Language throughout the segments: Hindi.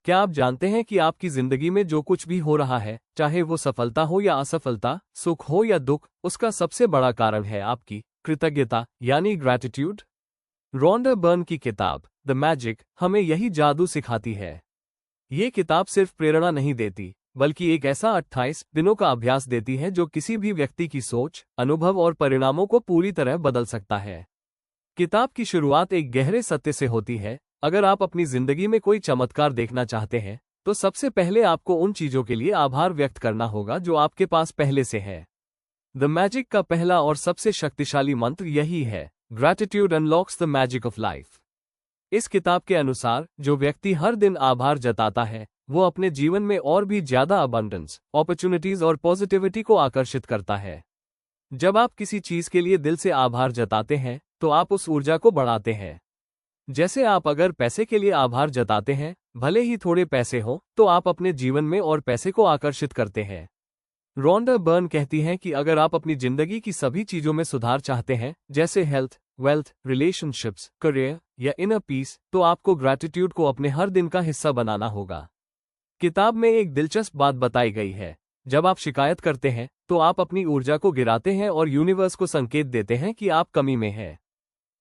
क्या आप जानते हैं कि आपकी जिंदगी में जो कुछ भी हो रहा है, चाहे वो सफलता हो या असफलता, सुख हो या दुख, उसका सबसे बड़ा कारण है आपकी कृतज्ञता यानी ग्रैटिट्यूड। रॉन्डा बर्न की किताब द मैजिक हमें यही जादू सिखाती है। ये किताब सिर्फ प्रेरणा नहीं देती, बल्कि एक ऐसा 28 दिनों का अभ्यास देती है जो किसी भी व्यक्ति की सोच, अनुभव और परिणामों को पूरी तरह बदल सकता है। किताब की शुरुआत एक गहरे सत्य से होती है। अगर आप अपनी जिंदगी में कोई चमत्कार देखना चाहते हैं, तो सबसे पहले आपको उन चीजों के लिए आभार व्यक्त करना होगा जो आपके पास पहले से है। द मैजिक का पहला और सबसे शक्तिशाली मंत्र यही है, gratitude unlocks the magic of life. इस किताब के अनुसार जो व्यक्ति हर दिन आभार जताता है, वो अपने जीवन में और भी ज्यादा अबंडेंस, अपॉर्चुनिटीज और पॉजिटिविटी को आकर्षित करता है। जब आप किसी चीज के लिए दिल से आभार जताते हैं, तो आप उस ऊर्जा को बढ़ाते हैं। जैसे आप अगर पैसे के लिए आभार जताते हैं, भले ही थोड़े पैसे हो, तो आप अपने जीवन में और पैसे को आकर्षित करते हैं। रॉन्डा बर्न कहती हैं कि अगर आप अपनी जिंदगी की सभी चीजों में सुधार चाहते हैं, जैसे हेल्थ, वेल्थ, रिलेशनशिप्स, करियर या इनर पीस, तो आपको ग्रैटिट्यूड को अपने हर दिन का हिस्सा बनाना होगा। किताब में एक दिलचस्प बात बताई गई है। जब आप शिकायत करते हैं, तो आप अपनी ऊर्जा को गिराते हैं और यूनिवर्स को संकेत देते हैं कि आप कमी में हैं।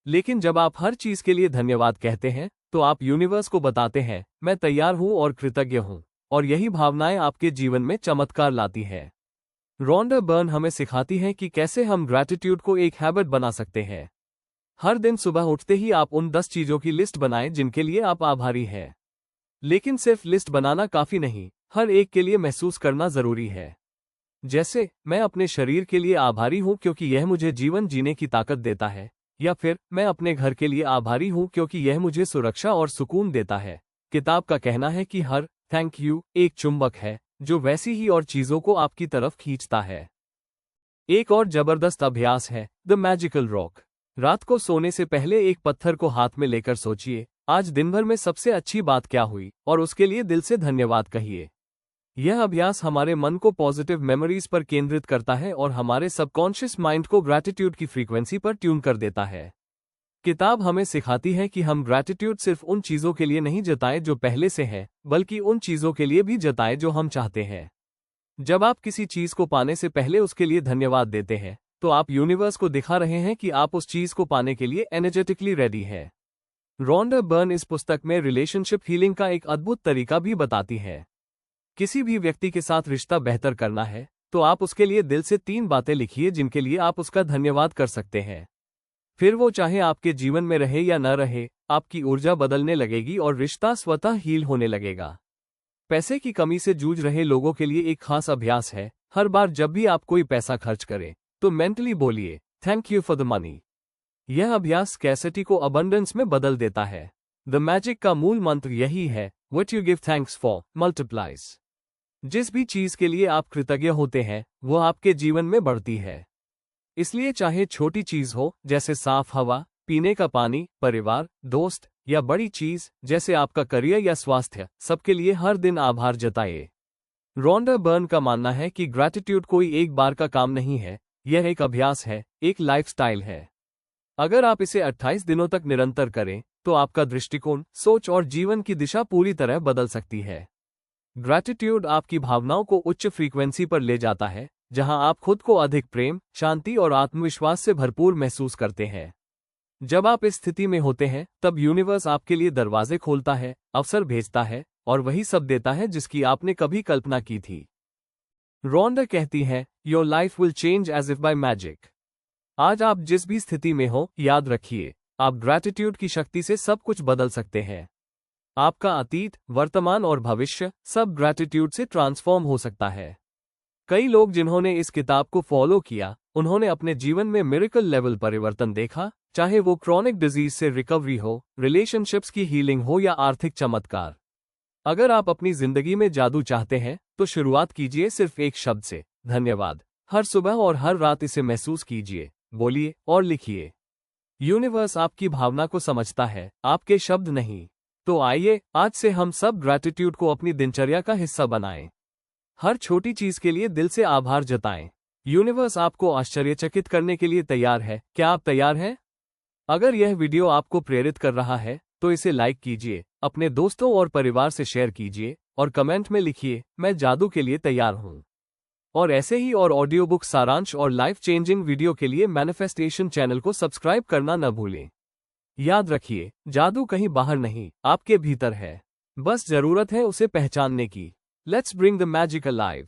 लेकिन जब आप हर चीज के लिए धन्यवाद कहते हैं, तो आप यूनिवर्स को बताते हैं, मैं तैयार हूं और कृतज्ञ हूं। और यही भावनाएं आपके जीवन में चमत्कार लाती है। रॉन्डा बर्न हमें सिखाती हैं कि कैसे हम ग्रैटिट्यूड को एक हैबिट बना सकते हैं। हर दिन सुबह उठते ही आप उन 10 चीजों की लिस्ट बनाएं जिनके लिए आप आभारी हैं। लेकिन सिर्फ लिस्ट बनाना काफी नहीं, हर एक के लिए महसूस करना जरूरी है। जैसे, मैं अपने शरीर के लिए आभारी हूं क्योंकि यह मुझे जीवन जीने की ताकत देता है, या फिर मैं अपने घर के लिए आभारी हूं क्योंकि यह मुझे सुरक्षा और सुकून देता है। किताब का कहना है कि हर थैंक यू एक चुंबक है जो वैसी ही और चीजों को आपकी तरफ खींचता है। एक और जबरदस्त अभ्यास है द मैजिकल रॉक। रात को सोने से पहले एक पत्थर को हाथ में लेकर सोचिए, आज दिन भर में सबसे अच्छी बात क्या हुई, और उसके लिए दिल से धन्यवाद कहिए। यह अभ्यास हमारे मन को पॉजिटिव मेमोरीज पर केंद्रित करता है और हमारे सबकॉन्शियस माइंड को ग्रैटिट्यूड की फ्रीक्वेंसी पर ट्यून कर देता है। किताब हमें सिखाती है कि हम ग्रैटिट्यूड सिर्फ उन चीजों के लिए नहीं जताएं जो पहले से है, बल्कि उन चीजों के लिए भी जताएं जो हम चाहते हैं। जब आप किसी चीज को पाने से पहले उसके लिए धन्यवाद देते हैं, तो आप यूनिवर्स को दिखा रहे हैं कि आप उस चीज को पाने के लिए एनर्जेटिकली रेडी हैं। रॉन्डा बर्न इस पुस्तक में रिलेशनशिप हीलिंग का एक अद्भुत तरीका भी बताती है। किसी भी व्यक्ति के साथ रिश्ता बेहतर करना है, तो आप उसके लिए दिल से 3 बातें लिखिए जिनके लिए आप उसका धन्यवाद कर सकते हैं। फिर वो चाहे आपके जीवन में रहे या न रहे, आपकी ऊर्जा बदलने लगेगी और रिश्ता स्वतः हील होने लगेगा। पैसे की कमी से जूझ रहे लोगों के लिए एक खास अभ्यास है, हर बार जब भी आप कोई पैसा खर्च करें, तो मेंटली बोलिए, thank you for the money. यह अभ्यास स्कैर्सिटी को अबंडेंस में बदल देता है। द मैजिक का मूल मंत्र यही है, what you give thanks for multiplies. जिस भी चीज के लिए आप कृतज्ञ होते हैं, वो आपके जीवन में बढ़ती है। इसलिए चाहे छोटी चीज हो, जैसे साफ हवा, पीने का पानी, परिवार, दोस्त, या बड़ी चीज जैसे आपका करियर या स्वास्थ्य, सबके लिए हर दिन आभार जताइए। रॉन्डा बर्न का मानना है कि ग्रैटिट्यूड कोई एक बार का काम नहीं है, यह एक अभ्यास है, एक लाइफस्टाइल है। अगर आप इसे 28 दिनों तक निरंतर करें, तो आपका दृष्टिकोण, सोच और जीवन की दिशा पूरी तरह बदल सकती है। ग्रैटिट्यूड आपकी भावनाओं को उच्च फ्रीक्वेंसी पर ले जाता है, जहां आप खुद को अधिक प्रेम, शांति और आत्मविश्वास से भरपूर महसूस करते हैं। जब आप इस स्थिति में होते हैं, तब यूनिवर्स आपके लिए दरवाजे खोलता है, अवसर भेजता है और वही सब देता है जिसकी आपने कभी कल्पना की थी। रॉन्डा कहती है, your life will change as if by magic. आज आप जिस भी स्थिति में हो, याद रखिए, आप ग्रैटिट्यूड की शक्ति से सब कुछ बदल सकते हैं। आपका अतीत, वर्तमान और भविष्य सब ग्रैटिट्यूड से ट्रांसफॉर्म हो सकता है। कई लोग जिन्होंने इस किताब को फॉलो किया, उन्होंने अपने जीवन में मिरेकल लेवल परिवर्तन देखा, चाहे वो क्रॉनिक डिजीज से रिकवरी हो, रिलेशनशिप्स की हीलिंग हो या आर्थिक चमत्कार। अगर आप अपनी जिंदगी में जादू चाहते हैं, तो शुरुआत कीजिए सिर्फ एक शब्द से, धन्यवाद। हर सुबह और हर रात इसे महसूस कीजिए, बोलिए और लिखिए। यूनिवर्स आपकी भावना को समझता है, आपके शब्द नहीं। तो आइए, आज से हम सब ग्रैटिट्यूड को अपनी दिनचर्या का हिस्सा बनाएं। हर छोटी चीज के लिए दिल से आभार जताएं। यूनिवर्स आपको आश्चर्यचकित करने के लिए तैयार है। क्या आप तैयार हैं? अगर यह वीडियो आपको प्रेरित कर रहा है, तो इसे लाइक कीजिए, अपने दोस्तों और परिवार से शेयर कीजिए और कमेंट में लिखिए, मैं जादू के लिए तैयार हूँ। और ऐसे ही और ऑडियो बुक सारांश और लाइफ चेंजिंग वीडियो के लिए मैनिफेस्टेशन चैनल को सब्सक्राइब करना न भूलें। याद रखिए, जादू कहीं बाहर नहीं, आपके भीतर है। बस जरूरत है उसे पहचानने की। Let's bring the magic alive.